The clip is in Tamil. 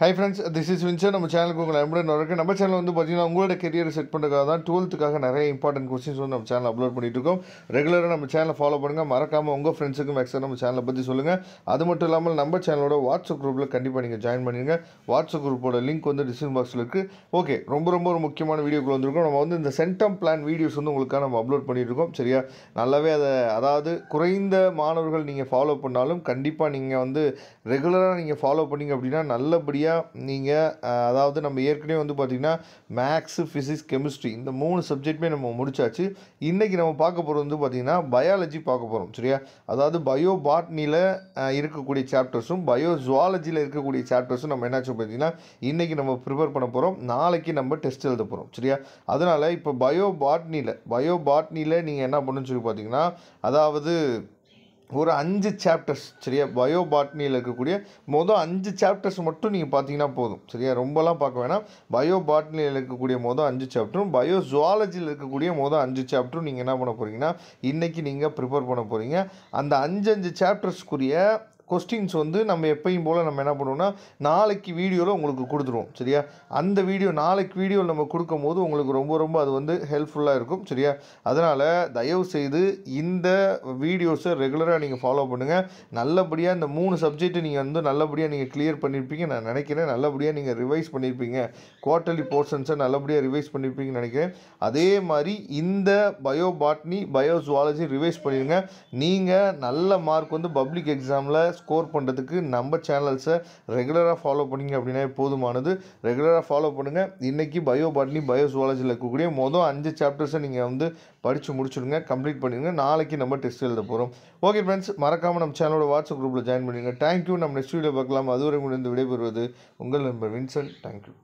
Hi friends, this is Vincent. நம்ம சேனலுக்கு உங்களை அன்புடன் வரவேற்கிறேன். நம்ம சேனல் வந்து பார்த்தீங்கன்னா உங்களோட கெரியரை செட் பண்ணுறதுக்காக தான் 12th நிறைய இம்பார்ட்டன்ட் கொஸ்டின்ஸ் வந்து நம்ம சேனல் அப்லோட் பண்ணிட்டு இருக்கோம். ரெகுலராக நம்ம சேனலை ஃபாலோ பண்ணுங்கள். மறக்காமல் உங்கள் ஃப்ரெண்ட்ஸுக்கும் மேக்ஸிமம் நம்ம சேனலை பற்றி சொல்லுங்கள். அது மட்டும் இல்லாமல் நம்ம சேனலோட வாட்ஸ்அப் குரூப்பில் கண்டிப்பாக நீங்கள் ஜாயின் பண்ணிடுங்க. வாட்ஸ்அப் குரூப்போட லிங்க் வந்து டிஸ்கிரிப்ஷன் பாக்ஸில் இருக்குது. ஓகே, ரொம்ப ஒரு முக்கியமான வீடியோக்குள்ள வந்திருக்கோம். நம்ம வந்து இந்த சென்டம் பிளான் வீடியோஸ் வந்து உங்களுக்காக நம்ம அப்லோட் பண்ணிட்டு இருக்கோம். சரியா, நல்லாவே அதாவது குறைந்த மாணவர்கள் நீங்கள் ஃபாலோ பண்ணாலும் கண்டிப்பாக நீங்கள் வந்து ரெகுலராக நீங்கள் ஃபாலோ பண்ணிங்க அப்படின்னா நல்லபடியாக நீங்கள் அதாவது நம்ம ஏற்கனவே வந்து பார்த்திங்கன்னா மேக்ஸு, ஃபிசிக்ஸ், கெமிஸ்ட்ரி இந்த 3 சப்ஜெக்ட்டுமே நம்ம முடிச்சாச்சு. இன்றைக்கி நம்ம பார்க்க போகிறது வந்து பார்த்திங்கன்னா பயாலஜி பார்க்க போகிறோம். சரியா, அதாவது பயோ பாட்னியில் இருக்கக்கூடிய சாப்டர்ஸும் பயோ ஜுவாலஜியில் இருக்கக்கூடிய சாப்டர்ஸும் நம்ம என்னாச்சு பார்த்திங்கன்னா இன்றைக்கி நம்ம ப்ரிப்பேர் பண்ண போகிறோம். நாளைக்கு நம்ம டெஸ்ட் எழுத போகிறோம். சரியா, அதனால் இப்போ பயோ பாட்னியில் நீங்கள் என்ன பண்ணணும்னு சொல்லி பார்த்தீங்கன்னா அதாவது ஒரு 5 சாப்டர்ஸ். சரியா, பயோ பாட்னியில் இருக்கக்கூடிய மொதல் 5 சாப்டர்ஸ் மட்டும் நீங்கள் பார்த்தீங்கன்னா போதும். சரியா, ரொம்பலாம் பார்க்க வேணாம். பயோ பாட்னியில் இருக்கக்கூடிய மொதல் 5 சாப்டரும் பயோ ஜுவாலஜியில் இருக்கக்கூடிய மொதல் 5 சாப்டரும் நீங்கள் என்ன பண்ண போகிறீங்கன்னா இன்றைக்கி நீங்கள் ப்ரிப்பேர் பண்ண போகிறீங்க. அந்த 5 சாப்டர்ஸ்க்குரிய கொஸ்டின்ஸ் வந்து நம்ம எப்பயும் போல் நம்ம என்ன பண்ணுவோம்னா நாளைக்கு வீடியோவில் உங்களுக்கு கொடுத்துருவோம். சரியா, அந்த நாளைக்கு வீடியோவில் நம்ம கொடுக்கும் போது உங்களுக்கு ரொம்ப அது வந்து ஹெல்ப்ஃபுல்லாக இருக்கும். சரியா, அதனால் தயவுசெய்து இந்த வீடியோஸை ரெகுலராக நீங்கள் ஃபாலோ பண்ணுங்கள். நல்லபடியாக இந்த 3 சப்ஜெக்ட்டு நீங்கள் வந்து நல்லபடியாக நீங்கள் கிளியர் பண்ணியிருப்பீங்க நான் நினைக்கிறேன். நல்லபடியாக நீங்கள் ரிவைஸ் பண்ணியிருப்பீங்க. குவார்ட்டர்லி போர்ஷன்ஸை நல்லபடியாக ரிவைஸ் பண்ணியிருப்பீங்கன்னு நினைக்கிறேன். அதே மாதிரி இந்த bio botany, bio zoology revise பண்ணிடுங்க. நீங்கள் நல்ல மார்க் வந்து பப்ளிக் எக்ஸாமில் ஸ்கோர் பண்ணுறதுக்கு நம்ம சேனல்ஸை ரெகுலராக ஃபாலோ பண்ணிங்க அப்படின்னா போதுமானது. ரெகுலராக ஃபாலோ பண்ணுங்கள். இன்றைக்கி பயோ பாட்னி, பயோ ஜுவாலஜியில் இருக்கக்கூடிய மொதல் 5 சாப்டர்ஸை நீங்கள் வந்து படித்து முடிச்சுடுங்க, கம்ப்ளீட் பண்ணிடுங்க. நாளைக்கு நம்ம டெஸ்ட் எழுத போகிறோம். ஓகே ஃப்ரெண்ட்ஸ், மறக்காமல் நம்ம சேனலோட வாட்ஸ்அப் குரூப்பில் ஜாயின் பண்ணிடுங்க. தேங்க்யூ. நம்ம நெக்ஸ்ட் வீடியோ பார்க்கலாம். அதுவரை முடிந்து விடைபெறுவது உங்கள் நண்பர் வின்சென்ட். தேங்க்யூ.